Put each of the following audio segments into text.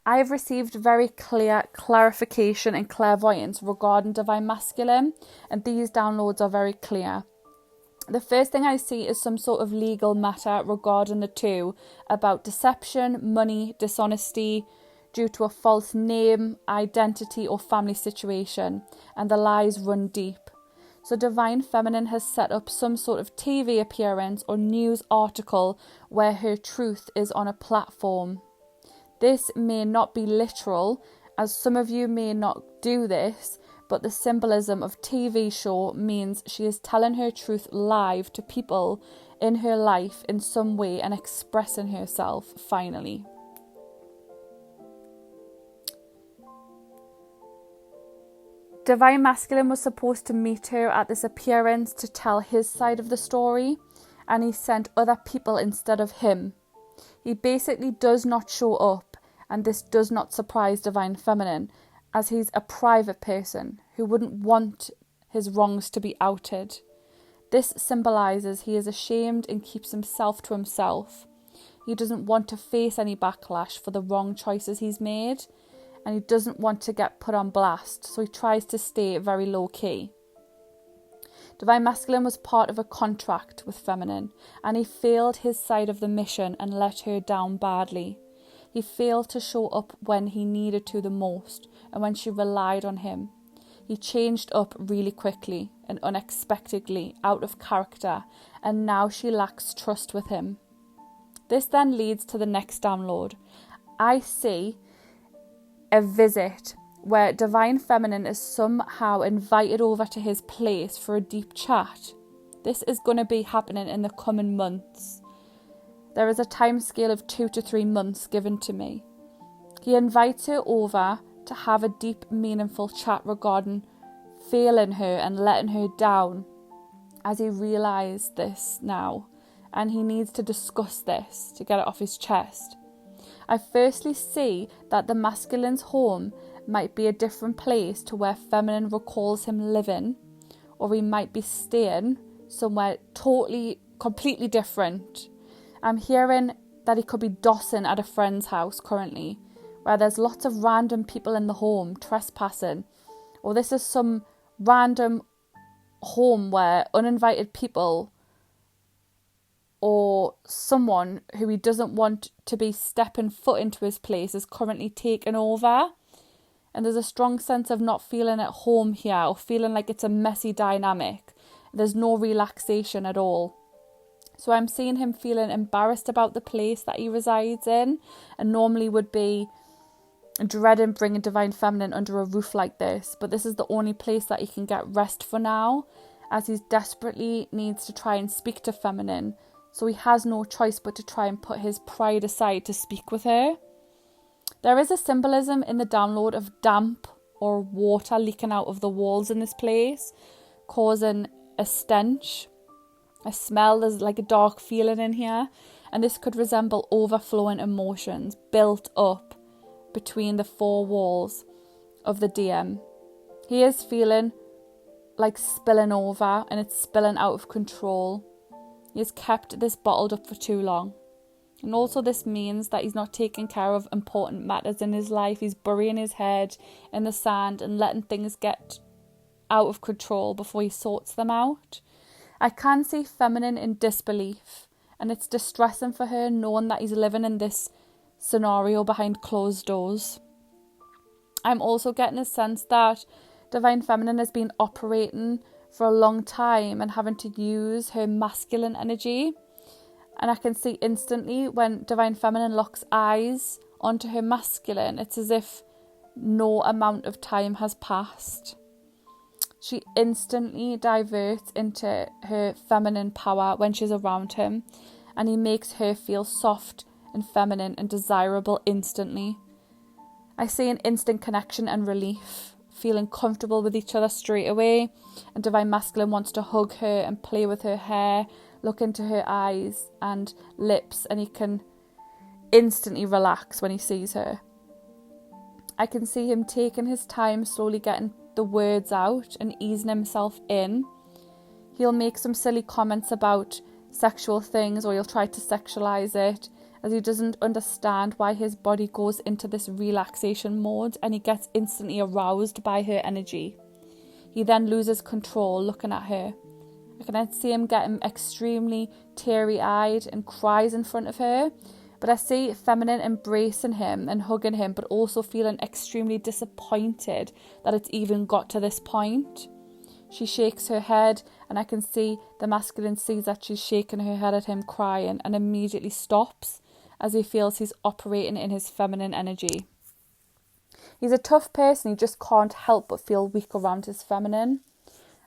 I have received very clear clarification and clairvoyance regarding divine masculine, and these downloads are very clear. The first thing I see is some sort of legal matter regarding the two, about deception, money, dishonesty, due to a false name, identity or family situation, and the lies run deep. So Divine Feminine has set up some sort of TV appearance or news article where her truth is on a platform. This may not be literal, as some of you may not do this, but the symbolism of TV show means she is telling her truth live to people in her life in some way and expressing herself finally. Divine Masculine was supposed to meet her at this appearance to tell his side of the story, and he sent other people instead of him. He basically does not show up, and this does not surprise Divine Feminine, as he's a private person who wouldn't want his wrongs to be outed. This symbolises he is ashamed and keeps himself to himself. He doesn't want to face any backlash for the wrong choices he's made, and he doesn't want to get put on blast, so he tries to stay very low-key. Divine Masculine was part of a contract with Feminine, and he failed his side of the mission and let her down badly. He failed to show up when he needed to the most, and when she relied on him. He changed up really quickly and unexpectedly, out of character, and now she lacks trust with him. This then leads to the next download. I see a visit where Divine Feminine is somehow invited over to his place for a deep chat. This is going to be happening in the coming months. There is a time scale of 2 to 3 months given to me. He invites her over to have a deep, meaningful chat regarding failing her and letting her down, as he realised this now, and he needs to discuss this to get it off his chest. I firstly see that the masculine's home might be a different place to where Feminine recalls him living, or he might be staying somewhere completely different. I'm hearing that he could be dossing at a friend's house currently, where there's lots of random people in the home trespassing, or this is some random home where uninvited people or someone who he doesn't want to be stepping foot into his place is currently taken over. And there's a strong sense of not feeling at home here, or feeling like it's a messy dynamic. There's no relaxation at all. So I'm seeing him feeling embarrassed about the place that he resides in, and normally would be dreading bringing Divine Feminine under a roof like this. But this is the only place that he can get rest for now, as he desperately needs to try and speak to Feminine. So he has no choice but to try and put his pride aside to speak with her. There is a symbolism in the download of damp or water leaking out of the walls in this place, causing a stench, a smell. There's like a dark feeling in here, and this could resemble overflowing emotions built up between the 4 walls of the DM. He is feeling like spilling over, and it's spilling out of control. He has kept this bottled up for too long. And also this means that he's not taking care of important matters in his life. He's burying his head in the sand and letting things get out of control before he sorts them out. I can see Feminine in disbelief, and it's distressing for her knowing that he's living in this scenario behind closed doors. I'm also getting a sense that Divine Feminine has been operating for a long time and having to use her masculine energy. And I can see instantly when Divine Feminine locks eyes onto her masculine, it's as if no amount of time has passed. She instantly diverts into her feminine power when she's around him, and he makes her feel soft and feminine and desirable instantly. I see an instant connection and relief, feeling comfortable with each other straight away, and Divine Masculine wants to hug her and play with her hair, look into her eyes and lips, and he can instantly relax when he sees her. I can see him taking his time, slowly getting the words out and easing himself in. He'll make some silly comments about sexual things, or he'll try to sexualize it, as he doesn't understand why his body goes into this relaxation mode and he gets instantly aroused by her energy. He then loses control looking at her. I can then see him getting extremely teary-eyed and cries in front of her. But I see Feminine embracing him and hugging him, but also feeling extremely disappointed that it's even got to this point. She shakes her head, and I can see the masculine sees that she's shaking her head at him, crying, and immediately stops as he feels he's operating in his feminine energy. He's a tough person, he just can't help but feel weak around his feminine,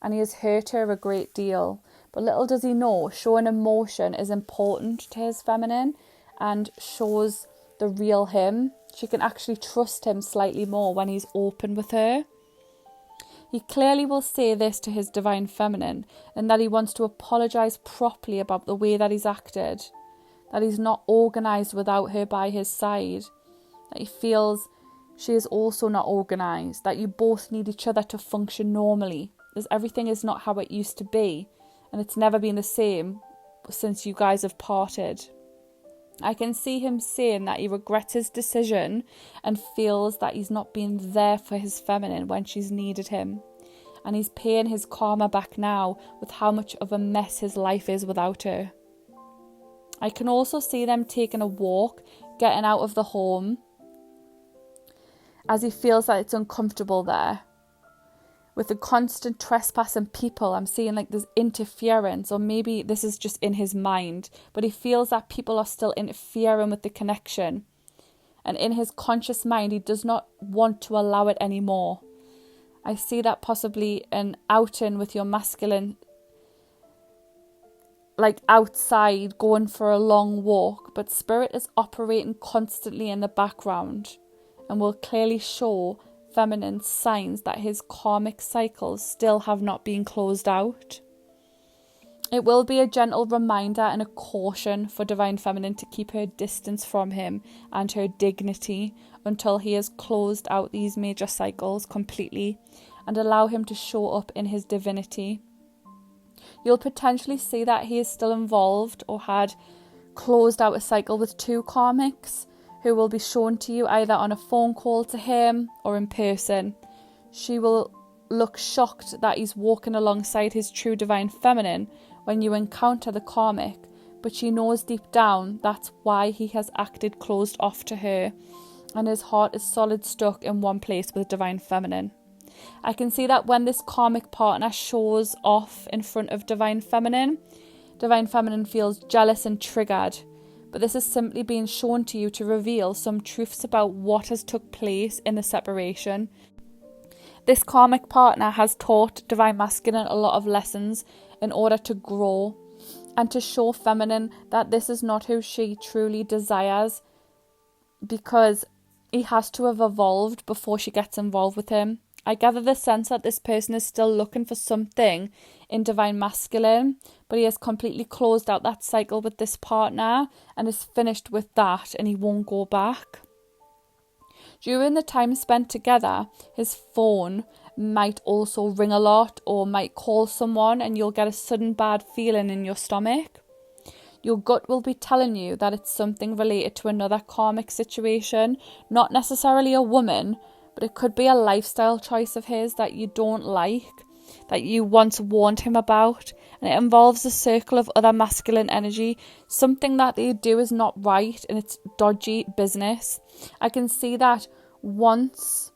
and he has hurt her a great deal. But little does he know, showing emotion is important to his feminine and shows the real him. She can actually trust him slightly more when he's open with her. He clearly will say this to his divine feminine, and that he wants to apologise properly about the way that he's acted, that he's not organised without her by his side, that he feels she is also not organised, that you both need each other to function normally, as everything is not how it used to be, and it's never been the same since you guys have parted. I can see him saying that he regrets his decision and feels that he's not been there for his feminine when she's needed him. And he's paying his karma back now with how much of a mess his life is without her. I can also see them taking a walk, getting out of the home, as he feels that it's uncomfortable there. With the constant trespassing people, I'm seeing like there's interference, or maybe this is just in his mind, but he feels that people are still interfering with the connection. And in his conscious mind, he does not want to allow it anymore. I see that possibly an outing with your masculine, like outside, going for a long walk, but spirit is operating constantly in the background and will clearly show feminine signs that his karmic cycles still have not been closed out. It will be a gentle reminder and a caution for divine feminine to keep her distance from him and her dignity until he has closed out these major cycles completely and allow him to show up in his divinity. You'll potentially see that he is still involved or had closed out a cycle with two karmics, who will be shown to you either on a phone call to him or in person. She will look shocked that he's walking alongside his true divine feminine when you encounter the karmic, but she knows deep down that's why he has acted closed off to her, and his heart is solid stuck in one place with divine feminine. I can see that when this karmic partner shows off in front of divine feminine feels jealous and triggered. But this is simply being shown to you to reveal some truths about what has took place in the separation. This karmic partner has taught divine masculine a lot of lessons in order to grow and to show feminine that this is not who she truly desires, because he has to have evolved before she gets involved with him. I gather the sense that this person is still looking for something in divine masculine, but he has completely closed out that cycle with this partner and is finished with that, and he won't go back. During the time spent together, his phone might also ring a lot or might call someone, and you'll get a sudden bad feeling in your stomach. Your gut will be telling you that it's something related to another karmic situation, not necessarily a woman, but it could be a lifestyle choice of his that you don't like, that you once warned him about, and it involves a circle of other masculine energy. Something that they do is not right, and it's dodgy business. I can see that once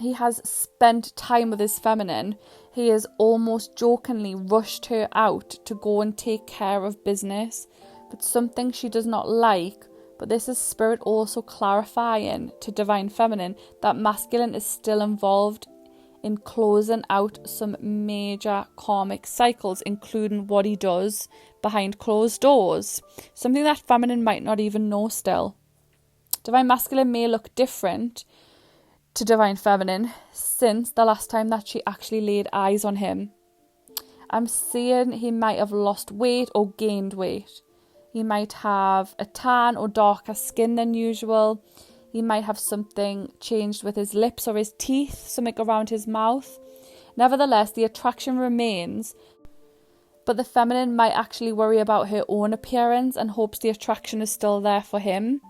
he has spent time with his feminine, he has almost jokingly rushed her out to go and take care of business, but something she does not like. But this is spirit also clarifying to divine feminine that masculine is still involved in closing out some major karmic cycles, including what he does behind closed doors. Something that feminine might not even know still. Divine masculine may look different to divine feminine since the last time that she actually laid eyes on him. I'm seeing he might have lost weight or gained weight. He might have a tan or darker skin than usual. He might have something changed with his lips or his teeth, something around his mouth. Nevertheless, the attraction remains. But the feminine might actually worry about her own appearance and hopes the attraction is still there for him.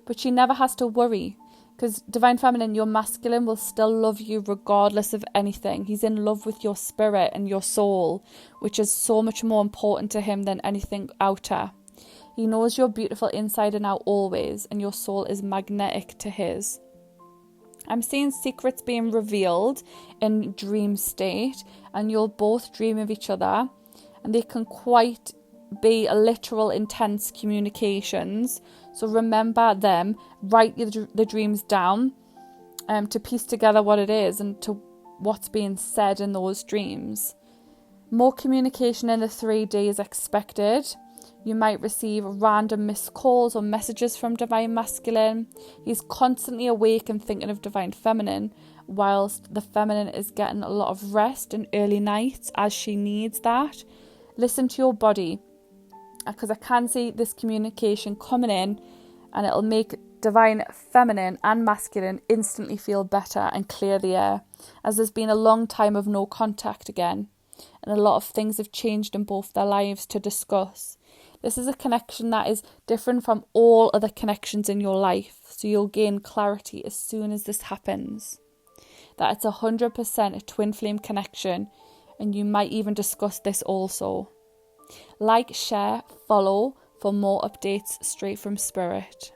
But she never has to worry, because Divine Feminine, your masculine will still love you regardless of anything. He's in love with your spirit and your soul, which is so much more important to him than anything outer. He knows you're beautiful inside and out always, and your soul is magnetic to his. I'm seeing secrets being revealed in dream state, and you'll both dream of each other, and they can quite be a literal intense communications. So remember them, write the dreams down to piece together what it is and to what's being said in those dreams. More communication in the 3D is expected. You might receive random missed calls or messages from Divine Masculine. He's constantly awake and thinking of Divine Feminine, whilst the Feminine is getting a lot of rest and early nights as she needs that. Listen to your body, because I can see this communication coming in, and it'll make Divine Feminine and Masculine instantly feel better and clear the air, as there's been a long time of no contact again, and a lot of things have changed in both their lives to discuss. This is a connection that is different from all other connections in your life, so you'll gain clarity as soon as this happens, that it's 100% a twin flame connection, and you might even discuss this also. Like, share, follow for more updates straight from Spirit.